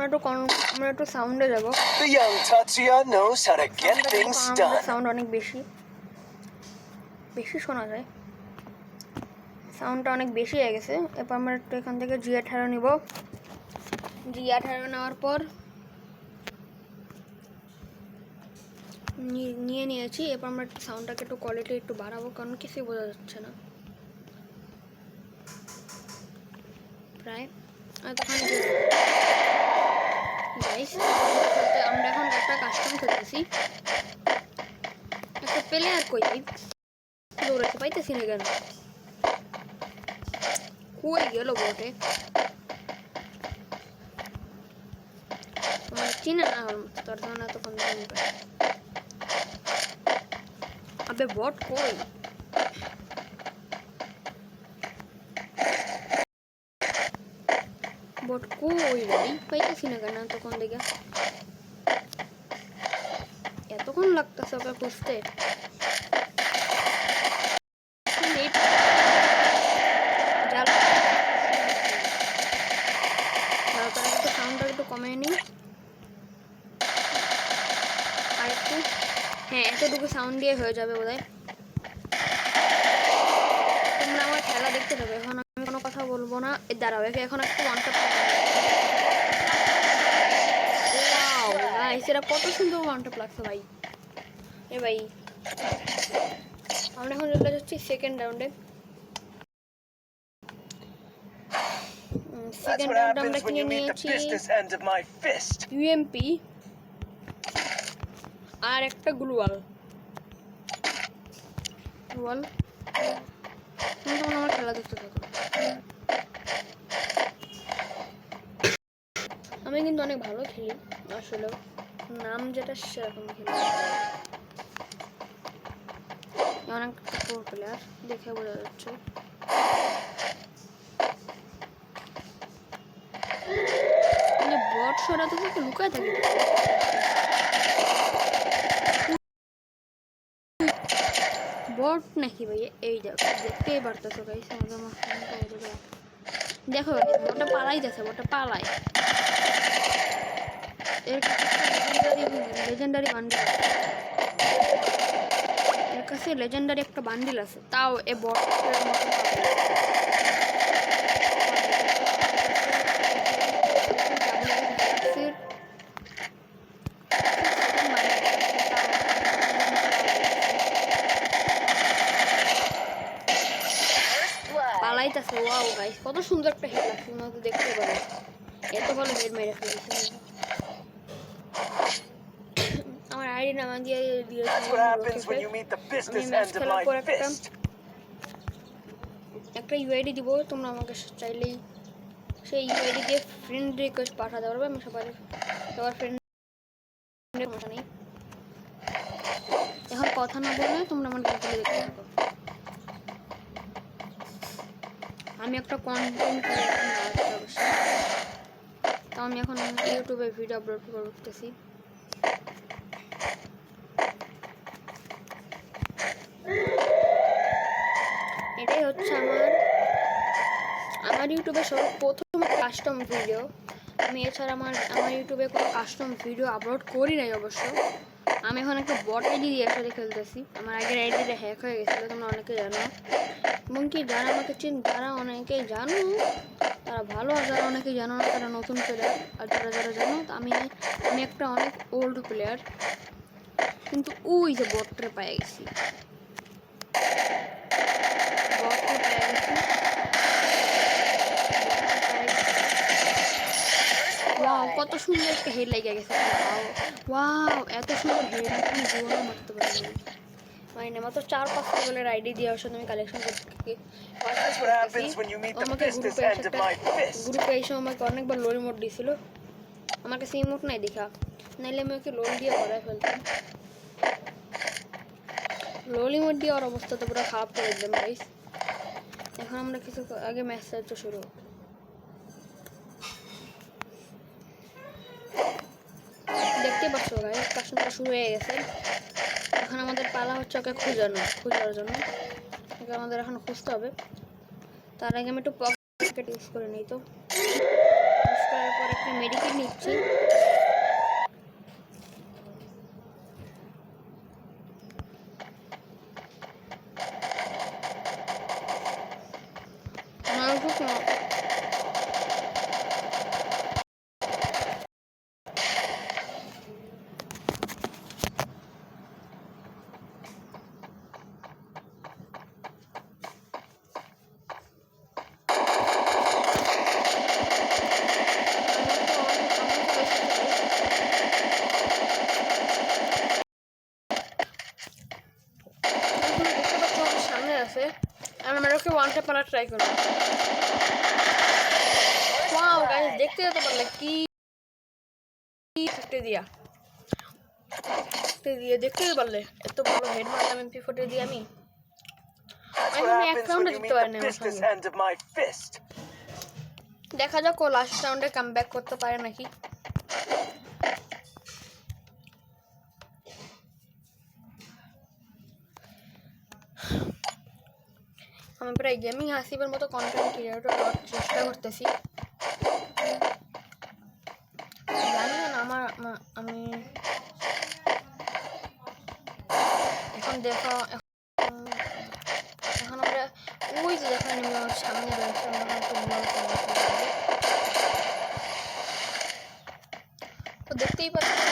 আমরা একটু সাউন্ডে যাব। The young Tatsuya knows how to get things done. Sound অনেক বেশি শোনা যায়, সাউন্ডটা অনেক বেশি হয়ে গেছে। এরপর আমরা একটু এখান থেকে G18 নিব। G18 নেওয়ার পর নিয়েছি। এরপর আমরা একটু সাউন্ডটাকে একটু কোয়ালিটি একটু বাড়াবো, কারণ কিছুই বোঝা যাচ্ছে না প্রায়। তখন গাইস আমরা এখন একটা কাস্টম খেলতেছি। একটা প্লেয়ার কই দৌড়াতে পাইতেছি না কেন, কই গেল বটে? তোমার চিনে না তার জন্য এতক্ষণ আবে বট কই? বট কই ভাই? পাইতেছি না কেন এতক্ষণ দেখে? এতক্ষণ লাগতেছে ওকে খুঁজতে। সাউন্ডটা একটু কমিয়ে নিই আর একটু। হ্যাঁ, এতটুকু সাউন্ড দিয়ে হয়ে যাবে বোধহয়। তোমরা আমার খেলা দেখতে যাবে, এখন আমি কোনো কথা বলবো না। দাঁড়াও, এখন একটু ওয়ান টপ। ওয়াও গাইস, এটা কত সুন্দর ওয়ান টপ লাগছে ভাই। এ ভাই আমরা এখন চলে যাচ্ছি সেকেন্ড রাউন্ডে। সেকেন্ড রাউন্ডে আমরা কিনে নিয়েছি UMP আর একটা গ্লুয়াল। তখন আমার খেলা দেখতে থাকো। আমি কিন্তু অনেক ভালো খেলি আসলে, নাম যেটা সেরকম খেলি। অনেক প্রো প্লেয়ার দেখে বোঝা যাচ্ছে। বট সরা তো লুকায় থাকে। বট নাকি ভাই? এই দেখতেই পারতেছো গাইস, দেখো বটটা পালাই যাচ্ছে, বটটা পালায়। এর লেজেন্ডারি বান্ডিল, এর কাছে লেজেন্ডারি একটা বান্ডিল আছে, তাও এ বটের মতো পালাইতেছে। ওয়াও গাইস, কত সুন্দর একটা হেড লাগছে, তোমরা তো দেখতে পারো। এত ভালো হেড মেরে ফেলেছে। আমার আইডি নাম দিয়ে একটা ইউআইডি দিব, তোমরা আমাকে চাইলেই সেই ইউআইডি দিয়ে ফ্রেন্ড রিকোয়েস্ট পাঠাতে পারবে। আমি সবার ফ্রেন্ড সমস্যা নেই। এখন কথা না বলে তোমরা আমার গেমগুলো দেখতে থাকো। আমি একটা কন্টেন্ট অবশ্যই, তো আমি এখন ইউটিউবে ভিডিও আপলোড করতেছি। এটাই হচ্ছে আমার ইউটিউবে সর্বপ্রথম কাস্টম ভিডিও। আমি এছাড়া আমার ইউটিউবে কোনো কাস্টম ভিডিও আপলোড করি নাই অবশ্য। আমি এখন একটা বট আইডি দিয়ে একসাথে খেলতেছি। আমার আগের আইডিটা হ্যাক হয়ে গেছিলো, তোমরা অনেকে জানো। এবং কি যারা আমাকে যারা অনেকেই জানো তারা ভালো, আর যারা অনেকেই জানো না তারা নতুন প্লেয়ার। আর যারা জানো, আমি একটা অনেক ওল্ড প্লেয়ার, কিন্তু ওই যে বটরে পেয়ে গেছি। ওয়াও, কত সুন্দর একটা হেড লেগে গেছে। ওয়াও, এত সুন্দর হেড আমি জীবনে মারতে পারিনি। মানে মাত্র 4-5 লেভেলের আইডি দিয়ে ওর সাথে আমি কালেকশন করতে আমাকে গ্রুপে এসে আমাকে অনেকবার লোল মোড দিয়েছিল। আমার কাছে ইমোট নাই দেখা, নাইলে আমি ওকে লোল দিয়ে ভরাই ফেলতাম। লোল ইমোট দিয়ে ওর অবস্থা তো পুরো খারাপ করে দিলাম গাইস। এখন আমরা কিছু আগে ম্যাচটা শুরু। দেখতে পাচ্ছ গাইস, কাস্টমটা শুরু হয়ে গেছে। এখন আমাদের পালা হচ্ছে ওকে খোঁজার জন্য। ওকে আমাদের এখন খুঁজতে হবে। তার আগে আমি একটু পকেট ইউজ করে নিই। তো করার পর একটা মেডিকেট নিচ্ছি। সামনে আছে, আমি ওকে ওয়ান ট্যাপ মারা ট্রাই করবো। ওয়াও গাইস, দেখতে যেতে পারলে কি দেখতে যেতে পারলে এত বড় হেড মারলাম MP40 দিয়ে আমি। That's এখন what এক happens রাউন্ডে when you জিততে meet পারিনি the আমার business সঙ্গে। end of my fist. দেখা যাক ও লাস্ট রাউন্ডে কামব্যাক করতে পারে নাকি। আমি প্রায় গেমিং আসিফের মতো কন্টেন্ট ক্রিয়েটর হওয়ার চেষ্টা করতেছি। জানি না আমি এখন দেখো, এখন আমরা ওই যে দেখো আমার সামনে রয়েছে, আমরা একটু তো দেখতেই পাচ্ছি।